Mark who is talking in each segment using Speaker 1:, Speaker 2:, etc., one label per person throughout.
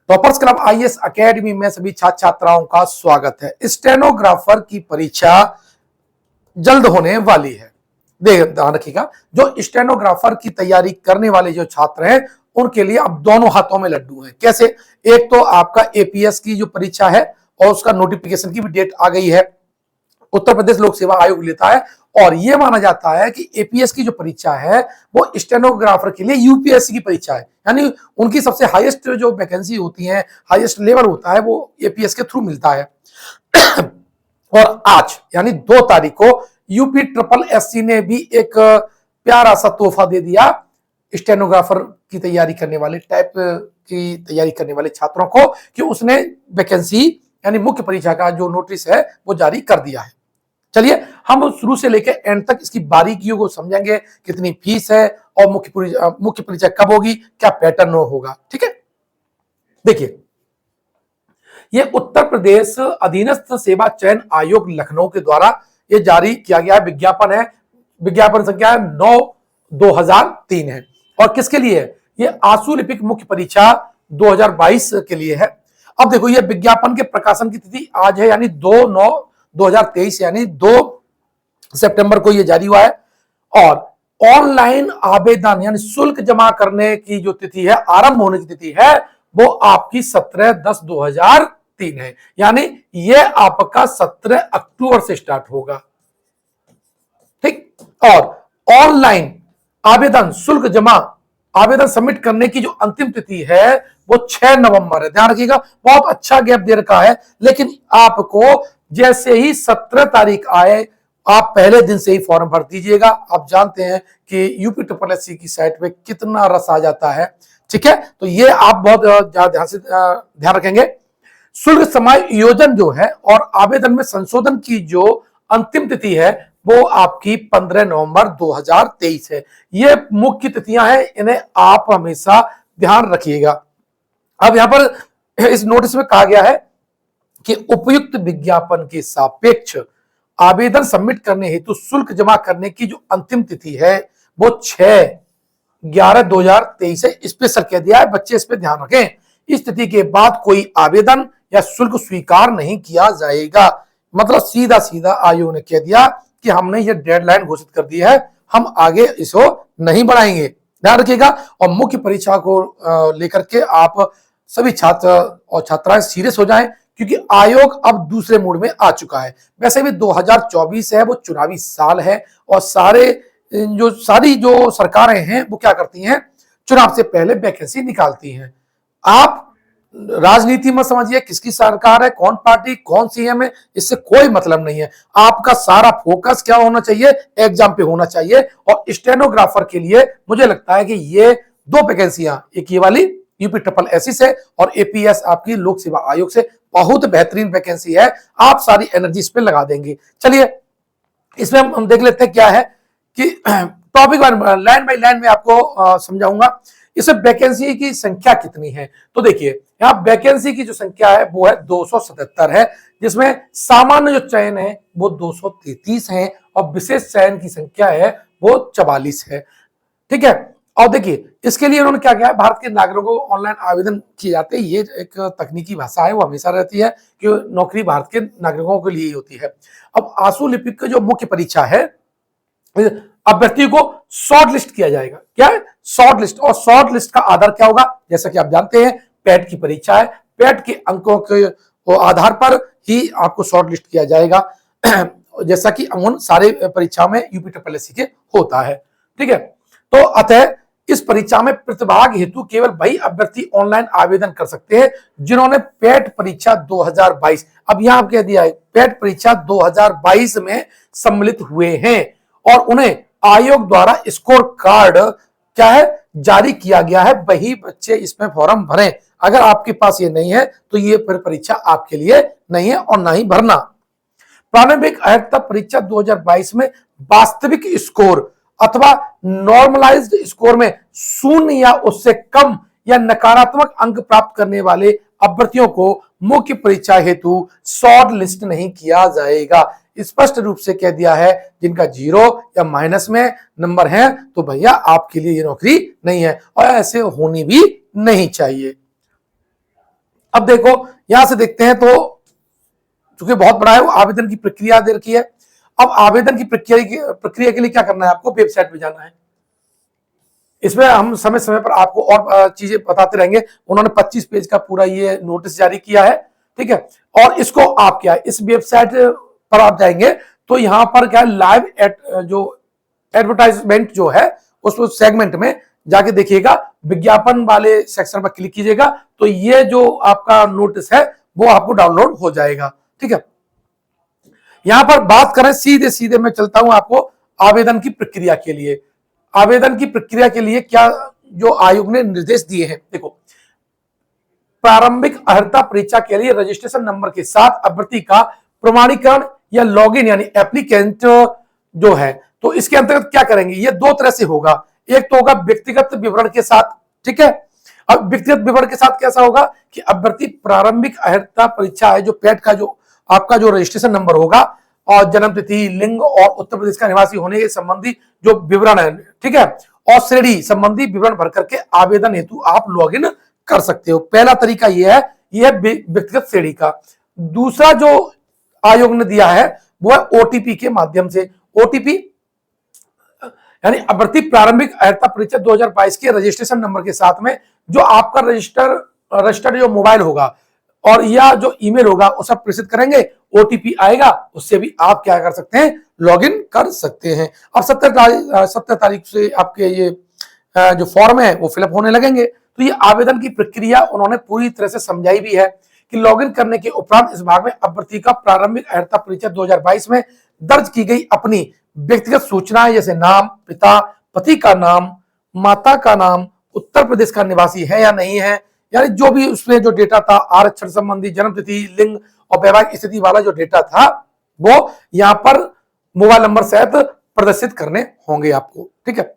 Speaker 1: Toppers club IAS academy में सभी छात्र छात्राओं का स्वागत है। स्टेनोग्राफर की परीक्षा जल्द होने वाली है। ध्यान रखिएगा, जो स्टेनोग्राफर की तैयारी करने वाले जो छात्र हैं उनके लिए अब दोनों हाथों में लड्डू हैं। कैसे? एक तो आपका एपीएस की जो परीक्षा है और उसका नोटिफिकेशन की भी डेट आ गई है, उत्तर प्रदेश लोक सेवा आयोग लेता है। और यह माना जाता है कि एपीएस की जो परीक्षा है वो स्टेनोग्राफर के लिए यूपीएससी की परीक्षा है, यानी उनकी सबसे हाईएस्ट जो वैकेंसी होती है, हाईएस्ट लेवल होता है, वो एपीएस के थ्रू मिलता है। और आज यानी 2 तारीख को यूपी ट्रिपल एससी ने भी एक प्यारा सा तोहफा दे दिया स्टेनोग्राफर की तैयारी करने वाले, टाइप की तैयारी करने वाले छात्रों को, कि उसने वैकेंसी यानी मुख्य परीक्षा का जो नोटिस है वो जारी कर दिया है। चलिए हम शुरू से लेकर एंड तक इसकी बारीकियों को समझेंगे, कितनी फीस है और मुख्य परीक्षा कब होगी, क्या पैटर्न होगा। ठीक है, देखिए ये उत्तर प्रदेश अधीनस्थ सेवा चयन आयोग लखनऊ के द्वारा ये जारी किया गया विज्ञापन है। विज्ञापन संख्या 9/2003 है और किसके लिए है? ये आशु लिपिक मुख्य परीक्षा 2022 के लिए है। अब देखो, ये विज्ञापन के प्रकाशन की तिथि आज है, यानी 2/9/2023, यानी 2 सितंबर को ये जारी हुआ है। और ऑनलाइन आवेदन यानी शुल्क जमा करने की जो तिथि है, आरंभ होने की तिथि है, वो आपकी 17/10/2003 है, यानी ये आपका 17 अक्टूबर से स्टार्ट होगा। ठीक, और ऑनलाइन आवेदन शुल्क जमा आवेदन सबमिट करने की जो अंतिम तिथि है वो 6 नवंबर है। ध्यान रखिएगा, बहुत अच्छा गैप दे रखा है, लेकिन आपको जैसे ही 17 तारीख आए आप पहले दिन से ही फॉर्म भर दीजिएगा। आप जानते हैं कि यूपी ट्रिपल एससी की साइट पे कितना रस आ जाता है। ठीक है, तो ये आप बहुत ध्यान से ध्यान रखेंगे। शुल्क समायोजन जो है और आवेदन में संशोधन की जो अंतिम तिथि है वो आपकी 15 नवंबर 2023 है। ये मुख्य तिथियां हैं, इन्हें आप हमेशा ध्यान रखिएगा। अब यहां पर इस नोटिस में कहा गया है कि उपयुक्त विज्ञापन के सापेक्ष आवेदन सबमिट करने हेतु शुल्क जमा करने की जो अंतिम तिथि है वो 6/11/2023 है। स्पेशल कह दिया है, बच्चे इस पे ध्यान रखें। इस तिथि के बाद कोई आवेदन या शुल्क स्वीकार नहीं किया जाएगा। मतलब सीधा सीधा आयोग ने कह दिया कि हमने ये डेडलाइन घोषित कर दी है, हम आगे इसको नहीं बढ़ाएंगे। ध्यान रखिएगा। और मुख्य परीक्षा को लेकर के आप सभी छात्र और छात्राएं सीरियस हो जाएं, क्योंकि आयोग अब दूसरे मोड में आ चुका है। वैसे भी 2024 है, वो चुनावी साल है और सारी जो सरकारें हैं वो क्या करती हैं, चुनाव से पहले वैकेंसी निकालती हैं। आप राजनीति में समझिए किसकी सरकार है, कौन पार्टी, कौन सीएम है, इससे कोई मतलब नहीं है। आपका सारा फोकस क्या होना चाहिए, एग्जाम पे होना चाहिए। और स्टेनोग्राफर के लिए मुझे लगता है कि ये 2 वैकेंसियां, एक ये वाली यूपी ट्रिपल एससी से और एपीएस आपकी लोक सेवा आयोग से, बहुत बेहतरीन वैकेंसी है। आप सारी एनर्जी इस पे लगा देंगे। चलिए इसमें हम देख लेते हैं क्या है कि टॉपिक लाइन बाय लाइन में आपको समझाऊंगा। इसमें वैकेंसी की संख्या कितनी है, तो देखिए यहाँ वैकेंसी की जो संख्या है वो है 277 है, जिसमें सामान्य जो चयन है वो 233 है और विशेष चयन की संख्या है वो 44 है। ठीक है, और देखिए इसके लिए उन्होंने क्या किया है, भारत के नागरिकों को ऑनलाइन आवेदन किए जाते हैं। ये एक तकनीकी भाषा है, वो हमेशा रहती है कि नौकरी भारत के नागरिकों के लिए ही होती है। अब आशु लिपिक की जो मुख्य परीक्षा है, अभ्यर्थी को शॉर्ट लिस्ट किया जाएगा। क्या है? Short list. और शॉर्ट लिस्ट का आधार क्या होगा, जैसा कि आप जानते हैं पैट की परीक्षा है, पैट के अंकों के आधार पर ही आपको शॉर्ट लिस्ट किया जाएगा, जैसा कि अमूमन सारे परीक्षाओं में यूपी ट्रिपल एससी के होता है। ठीक है, तो अतः इस परीक्षा में प्रतिभाग हेतु केवल वही अभ्यर्थी ऑनलाइन आवेदन कर सकते हैं जिन्होंने पैट परीक्षा 2022, अब यहां कह दिया है पैट परीक्षा 2022 में सम्मिलित हुए हैं और उन्हें आयोग द्वारा स्कोर कार्ड क्या है जारी किया गया है, वही बच्चे इसमें फॉर्म भरें। अगर आपके पास ये नहीं है तो ये परीक्षा आपके लिए नहीं है और ना ही भरना। प्रारंभिक अर्हता परीक्षा 2022 में वास्तविक स्कोर अथवा नॉर्मलाइज्ड स्कोर में 0 या उससे कम या नकारात्मक अंक प्राप्त करने वाले अभ्यर्थियों को मुख्य परीक्षा हेतु शॉर्ट लिस्ट नहीं किया जाएगा। स्पष्ट रूप से कह दिया है, जिनका 0 या माइनस में नंबर है तो भैया आपके लिए ये नौकरी नहीं है और ऐसे होनी भी नहीं चाहिए। अब देखो यहां से देखते हैं तो चूंकि बहुत बड़ा है, वो आवेदन की प्रक्रिया दे रखी है। अब आवेदन की प्रक्रिया के लिए क्या करना है, आपको वेबसाइट पे जाना है। इसमें हम समय समय पर आपको और चीजें बताते रहेंगे। उन्होंने 25 पेज का पूरा ये नोटिस जारी किया है, ठीक है। और इसको आप क्या है, इस वेबसाइट पर आप जाएंगे तो यहां पर क्या है, लाइव जो एडवर्टाइजमेंट जो है उस सेगमेंट में जाके देखिएगा, विज्ञापन वाले सेक्शन पर क्लिक कीजिएगा तो ये जो आपका नोटिस है वो आपको डाउनलोड हो जाएगा, ठीक है। यहां पर बात करें सीधे सीधे मैं चलता हूं आपको आवेदन की प्रक्रिया के लिए। आवेदन की प्रक्रिया के लिए क्या जो आयोग ने निर्देश दिए हैं, देखो, प्रारंभिक अर्हता परीक्षा के लिए रजिस्ट्रेशन नंबर के साथ अभ्यर्थी का प्रमाणीकरण या लॉगिन यानी एप्लीकेंट जो है, तो इसके अंतर्गत क्या करेंगे, ये दो तरह से होगा। एक तो होगा व्यक्तिगत विवरण के साथ, ठीक है। अब व्यक्तिगत विवरण के साथ कैसा होगा कि अभ्यर्थी प्रारंभिक अर्हता परीक्षा है जो पैट का जो आपका जो रजिस्ट्रेशन नंबर होगा और जन्म तिथि, लिंग और उत्तर प्रदेश का निवासी होने के संबंधी जो विवरण है, ठीक है, और श्रेणी संबंधी विवरण भर करके आवेदन हेतु आप लॉगिन कर सकते हो। पहला तरीका यह है, यह व्यक्तिगत श्रेणी का। दूसरा जो आयोग ने दिया है वो है ओटीपी के माध्यम से। ओटीपी यानी अभ्यर्थी प्रारंभिक अर्हता परीक्षा 2022 के रजिस्ट्रेशन नंबर के साथ में जो आपका रजिस्टर्ड जो मोबाइल होगा और या जो ईमेल होगा वो सब प्रेषित करेंगे, ओटीपी आएगा, उससे भी आप क्या कर सकते हैं, लॉगिन कर सकते हैं। अब 17 तारीख से आपके ये जो फॉर्म है वो फिलअप होने लगेंगे। तो ये आवेदन की प्रक्रिया उन्होंने पूरी तरह से समझाई भी है कि लॉगिन करने के उपरांत इस भाग में अभ्यर्थी का प्रारंभिक अर्हता परीक्षा 2022 में दर्ज की गई अपनी व्यक्तिगत सूचनाएं जैसे नाम, पिता, पति का नाम, माता का नाम, उत्तर प्रदेश का निवासी है या नहीं है, यानी जो भी उसमें जो डेटा था, आरक्षण संबंधी, जन्म तिथि, लिंग और वैवाहिक स्थिति वाला जो डेटा था वो यहाँ पर मोबाइल नंबर सहित प्रदर्शित करने होंगे आपको, ठीक है।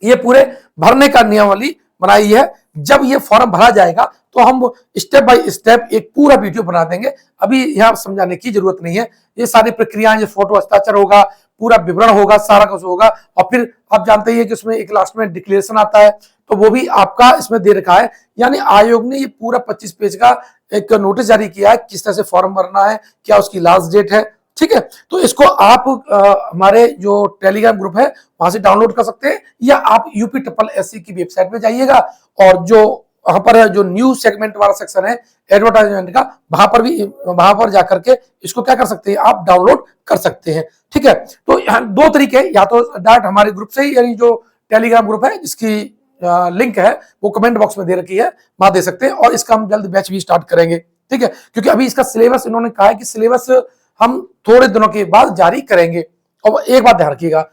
Speaker 1: ये पूरे भरने का नियमावली बनाई है। जब ये फॉर्म भरा जाएगा तो हम स्टेप बाय स्टेप एक पूरा वीडियो बना देंगे, अभी यहाँ समझाने की जरूरत नहीं है। ये सारी प्रक्रियाएं, जो फोटो हस्ताक्षर होगा, पूरा विवरण होगा, सारा कुछ होगा, और फिर आप जानते ही है कि उसमें एक लास्ट में डिक्लेरेशन आता है, तो वो भी आपका इसमें दे रखा है। यानी आयोग ने ये पूरा 25 पेज का एक नोटिस जारी किया है, किस तरह से फॉर्म भरना है, क्या उसकी लास्ट डेट है, ठीक है। तो इसको आप हमारे जो टेलीग्राम ग्रुप है वहां से डाउनलोड कर सकते हैं, या आप UPSSC की वेबसाइट पे जाइएगा और जो वहां पर जो न्यूज सेगमेंट वाला सेक्शन है एडवर्टाइजमेंट का, वहां पर जाकर के इसको क्या कर सकते हैं, आप डाउनलोड कर सकते हैं, ठीक है। तो यहाँ दो तरीके, या तो डायरेक्ट हमारे ग्रुप से ही, यानी जो टेलीग्राम ग्रुप है जिसकी लिंक है वो कमेंट बॉक्स में दे रखी है, वहां दे सकते हैं। और इसका हम जल्द बैच भी स्टार्ट करेंगे, ठीक है, क्योंकि अभी इसका सिलेबस इन्होंने कहा है कि सिलेबस हम थोड़े दिनों के बाद जारी करेंगे। और एक बात ध्यान रखिएगा,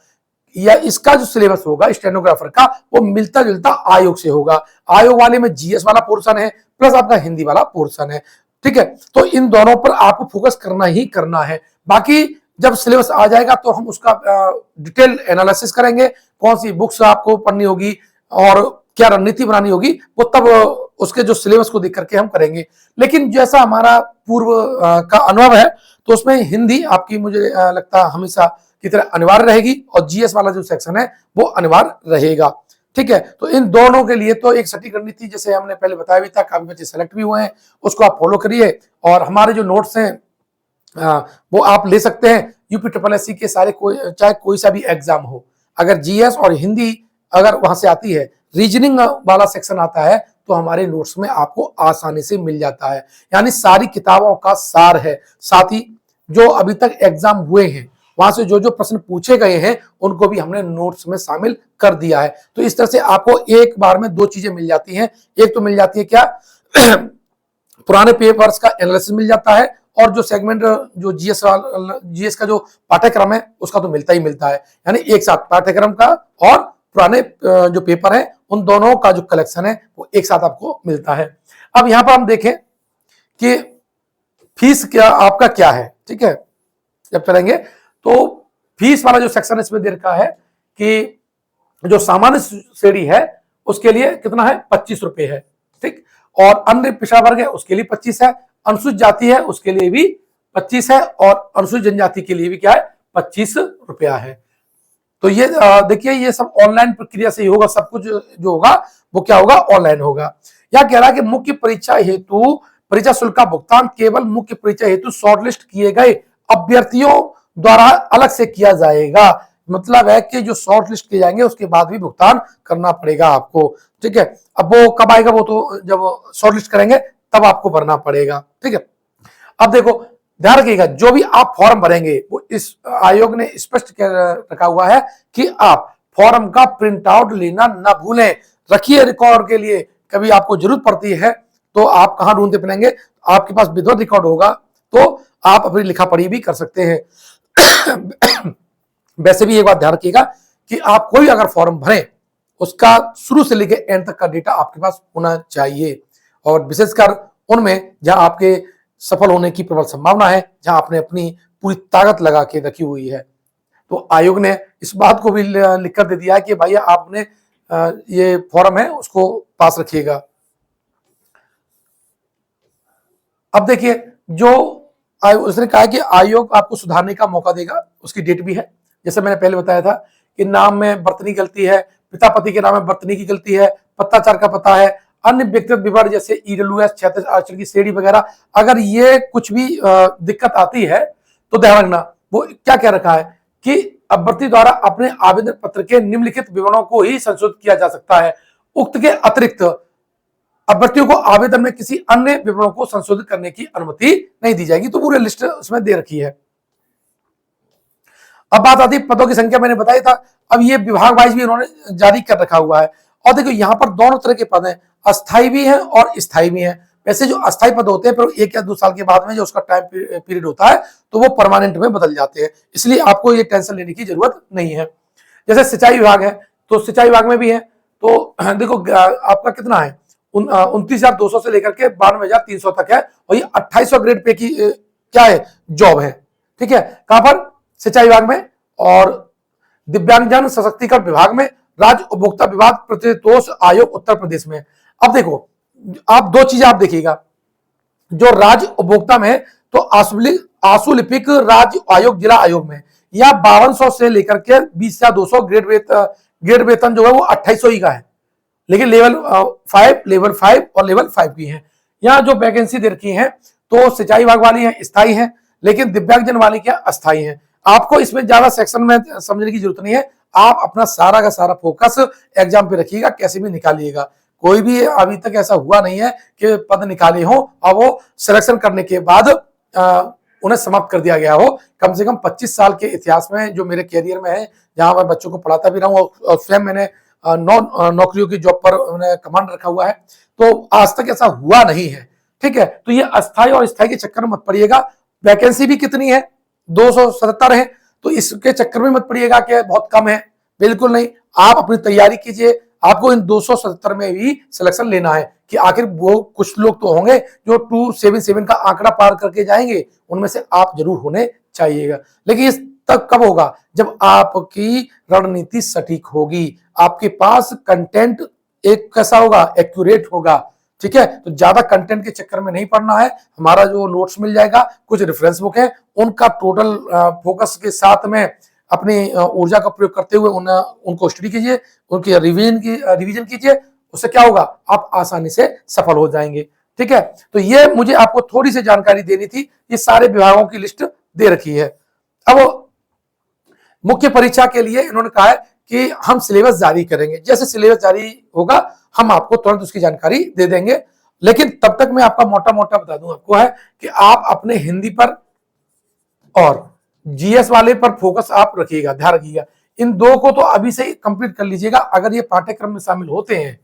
Speaker 1: या इसका जो सिलेबस होगा स्टेनोग्राफर का वो मिलता जुलता आयोग से होगा। आयोग वाले में जीएस वाला पोर्शन है प्लस आपका हिंदी वाला पोर्शन है, ठीक है। तो इन दोनों पर आपको फोकस करना ही करना है। बाकी जब सिलेबस आ जाएगा तो हम उसका डिटेल एनालिसिस करेंगे, कौन सी बुक्स आपको पढ़नी होगी और क्या रणनीति बनानी होगी, वो तब उसके जो सिलेबस को देख करके हम करेंगे। लेकिन जैसा हमारा पूर्व का अनुभव है तो उसमें हिंदी आपकी मुझे लगता है हमेशा की तरह अनिवार्य रहेगी, और जीएस वाला जो सेक्शन है वो अनिवार्य रहेगा, ठीक है। तो इन दोनों के लिए तो एक सटीक रणनीति, जैसे हमने पहले बताया भी था, काफी बच्चे सेलेक्ट भी हुए हैं, उसको आप फॉलो करिए। और हमारे जो नोट्स हैं वो आप ले सकते हैं। UPSSC के सारे चाहे कोई सा भी एग्जाम हो, अगर जीएस और हिंदी अगर वहां से आती है, रीजनिंग वाला सेक्शन आता है, तो हमारे नोट्स में आपको आसानी से मिल जाता है। यानी सारी किताबों का सार है। साथ ही जो अभी तक एग्जाम हुए हैं वहां से जो जो प्रश्न पूछे गए हैं उनको भी हमने नोट्स में शामिल कर दिया है। तो इस तरह से आपको एक बार में दो चीजें मिल जाती हैं। एक तो मिल जाती है क्या पुराने पेपर्स का एनालिसिस मिल जाता है, और जो सेगमेंट जो जीएस का जो पाठ्यक्रम है उसका तो मिलता ही मिलता है। यानी एक साथ पाठ्यक्रम का और पुराने जो पेपर है उन दोनों का जो कलेक्शन है वो एक साथ आपको मिलता है। अब यहां पर हम देखें कि फीस क्या आपका क्या है, ठीक है। जब चलेंगे तो फीस वाला जो सेक्शन इसमें दे रखा है कि जो सामान्य श्रेणी है उसके लिए कितना है, 25 रुपए है, ठीक। और अन्य पिछड़ा वर्ग है उसके लिए 25 है, अनुसूचित जाति है उसके लिए भी 25 है, और अनुसूचित जनजाति के लिए भी क्या है, 25 रुपया है। तो ये देखिए ये सब ऑनलाइन प्रक्रिया से ही होगा, सब कुछ जो होगा वो क्या होगा, ऑनलाइन होगा। यह कह रहा है कि मुख्य परीक्षा हेतु परीक्षा शुल्क का भुगतान केवल मुख्य परीक्षा हेतु शॉर्टलिस्ट किए गए अभ्यर्थियों द्वारा अलग से किया जाएगा। मतलब है कि जो शॉर्ट लिस्ट किए जाएंगे उसके बाद भी भुगतान करना पड़ेगा आपको। ठीक है, अब वो कब आएगा, वो तो जब शॉर्ट लिस्ट करेंगे तब आपको भरना पड़ेगा। ठीक है, अब देखो ध्यान रखिएगा, जो भी आप फॉर्म भरेंगे वो इस आयोग ने स्पष्ट रखा हुआ है कि आप फॉर्म का प्रिंट आउट लेना ना भूलें, रखिए रिकॉर्ड के लिए। कभी आपको जरूरत पड़ती है तो आप कहां ढूंढते फिरेंगे, आपके पास विधिवत रिकॉर्ड होगा तो आप अपनी लिखा पढ़ी भी कर सकते हैं। वैसे भी एक बात ध्यान रखिएगा कि आप कोई अगर फॉर्म भरें उसका शुरू से लेकर एंड तक का डेटा आपके पास होना चाहिए, और विशेषकर उनमें जहां आपके सफल होने की प्रबल संभावना है, जहां आपने अपनी पूरी ताकत लगा के रखी हुई है। तो आयोग ने इस बात को भी लिखकर दे दिया है कि भैया आपने ये फॉर्म है उसको पास रखिएगा। अब देखिए, जो उसने कहा कि आयोग आपको सुधारने का मौका देगा, उसकी डेट भी है। जैसे मैंने पहले बताया था कि नाम में बर्तनी गलती है, पिता पति के नाम में बर्तनी की गलती है, पत्ताचार का पता है, अन्य व्यक्तिगत विवरण जैसे ईडब्ल्यूएस, क्षैतिज आचरण की श्रेणी वगैरह, अगर ये कुछ भी दिक्कत आती है तो ध्यान रखना। वो क्या कह रखा है कि अभ्यर्थी द्वारा अपने आवेदन पत्र के निम्नलिखित विवरणों को ही संशोधित किया जा सकता है। उक्त के अतिरिक्त अभ्यर्थियों को आवेदन में किसी अन्य विवरणों को संशोधित करने की अनुमति नहीं दी जाएगी। तो पूरी लिस्ट उसमें दे रखी है। अब बात आती है पदों की संख्या, मैंने बताया था, अब ये विभाग वाइज भी उन्होंने जारी कर रखा हुआ है। और देखो यहाँ पर दोनों तरह के पद हैं, अस्थायी भी हैं और स्थायी भी हैं। वैसे जो अस्थायी पद होते हैं फिर 1 या 2 साल के बाद में जो उसका टाइम पीरियड होता है तो वो परमानेंट में बदल जाते हैं, इसलिए आपको ये टेंशन लेने की जरूरत नहीं है। जैसे सिंचाई विभाग है तो सिंचाई विभाग में भी है, तो देखो आपका कितना है, 29,200 से लेकर के 92,300 तक है, और ये 2800 ग्रेड पे की क्या है, जॉब है। ठीक है, कहां पर, सिंचाई विभाग में। और दिव्यांगजन सशक्तिकरण विभाग में, राज्य उपभोक्ता विभाग प्रतितोष आयोग उत्तर प्रदेश में। अब देखो आप दो चीजें आप देखिएगा, जो राज्य उपभोक्ता में तो आशुलिपिक राज्य आयोग जिला आयोग में या 5200 से लेकर के 20,200 ग्रेड वेतन जो है वो 2800 ही का है, लेकिन लेवल 5 और लेवल 5 की है। यहाँ जो वैकेंसी दे रखी है तो सिंचाई विभाग वाली है स्थायी है, लेकिन दिव्यांगजन वाली क्या अस्थायी है। आपको इसमें ज्यादा सेक्शन में समझने की जरूरत नहीं है, आप अपना सारा का सारा फोकस एग्जाम पे रखिएगा, कैसे भी निकालिएगा। कोई भी अभी तक ऐसा हुआ नहीं है कि पद निकाले हो और वो सिलेक्शन करने के बाद उन्हें समाप्त कर दिया गया हो। कम से कम 25 साल के इतिहास में जो मेरे कैरियर में है, जहां मैं बच्चों को पढ़ाता भी रहा हूँ और स्वयं मैंने 9 नौकरियों की जॉब पर मैंने कमांड रखा हुआ है, तो आज तक ऐसा हुआ नहीं है। ठीक है, तो ये अस्थायी और स्थायी के चक्कर में मत पड़िएगा। वैकेंसी भी कितनी है, 277 है, तो इसके चक्कर में मत पड़िएगा कि बहुत कम है, बिल्कुल नहीं। आप अपनी तैयारी कीजिए, आपको इन 277 में भी सिलेक्शन लेना है कि आखिर वो कुछ लोग तो होंगे जो 277 का आंकड़ा पार करके जाएंगे, उनमें से आप जरूर होने चाहिएगा। लेकिन इस तब कब होगा, जब आपकी रणनीति सटीक होगी, आपके पास कंटेंट एक कैसा होगा, एक्यूरेट होगा। ठीक है, तो ज्यादा कंटेंट के चक्कर में नहीं पढ़ना है। हमारा जो नोट्स मिल जाएगा, कुछ रेफरेंस बुक है, उनका टोटल फोकस के साथ में अपनी ऊर्जा का प्रयोग करते हुए उनको स्टडी कीजिए, उनकी रिवीजन कीजिए। उससे क्या होगा, आप आसानी से सफल हो जाएंगे। ठीक है, तो ये मुझे आपको थोड़ी सी जानकारी देनी थी। ये सारे विभागों की लिस्ट दे रखी है। अब मुख्य परीक्षा के लिए इन्होंने कहा है कि हम सिलेबस जारी करेंगे, जैसे सिलेबस जारी होगा हम आपको तुरंत उसकी जानकारी दे देंगे। लेकिन तब तक मैं आपका मोटा मोटा बता दूं आपको है कि आप अपने हिंदी पर और जीएस वाले पर फोकस आप रखिएगा, ध्यान रखिएगा। इन दो को तो अभी से ही कंप्लीट कर लीजिएगा। अगर ये पाठ्यक्रम में शामिल होते हैं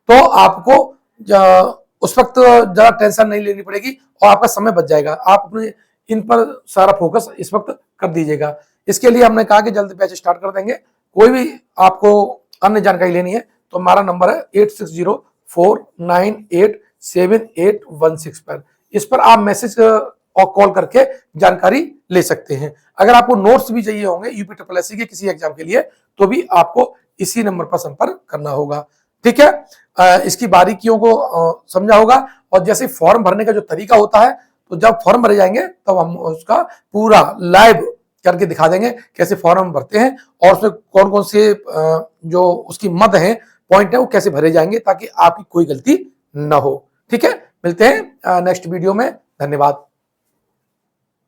Speaker 1: तो आपको उस वक्त ज्यादा टेंशन नहीं लेनी पड़ेगी और आपका समय बच जाएगा। आप अपने इन पर सारा फोकस इस वक्त कर दीजिएगा। इसके लिए हमने कहा कि जल्द बैच स्टार्ट कर देंगे। कोई भी आपको अन्य जानकारी लेनी है तो हमारा नंबर है 8604987816 पर। इस पर आप मैसेज और कॉल करके जानकारी ले सकते हैं। अगर आपको नोट्स भी चाहिए होंगे यूपीएससी के किसी एग्जाम के लिए तो भी आपको इसी नंबर पर संपर्क करना होगा। ठीक है, इसकी बारीकियों को समझा होगा। और जैसे फॉर्म भरने का जो तरीका होता है, तो जब फॉर्म भरे जाएंगे तब हम उसका पूरा लाइव करके दिखा देंगे कैसे फॉर्म भरते हैं और उसमें कौन कौन से जो उसकी मद है, पॉइंट है, वो कैसे भरे जाएंगे ताकि आपकी कोई गलती न हो। ठीक है, मिलते हैं नेक्स्ट वीडियो में। धन्यवाद।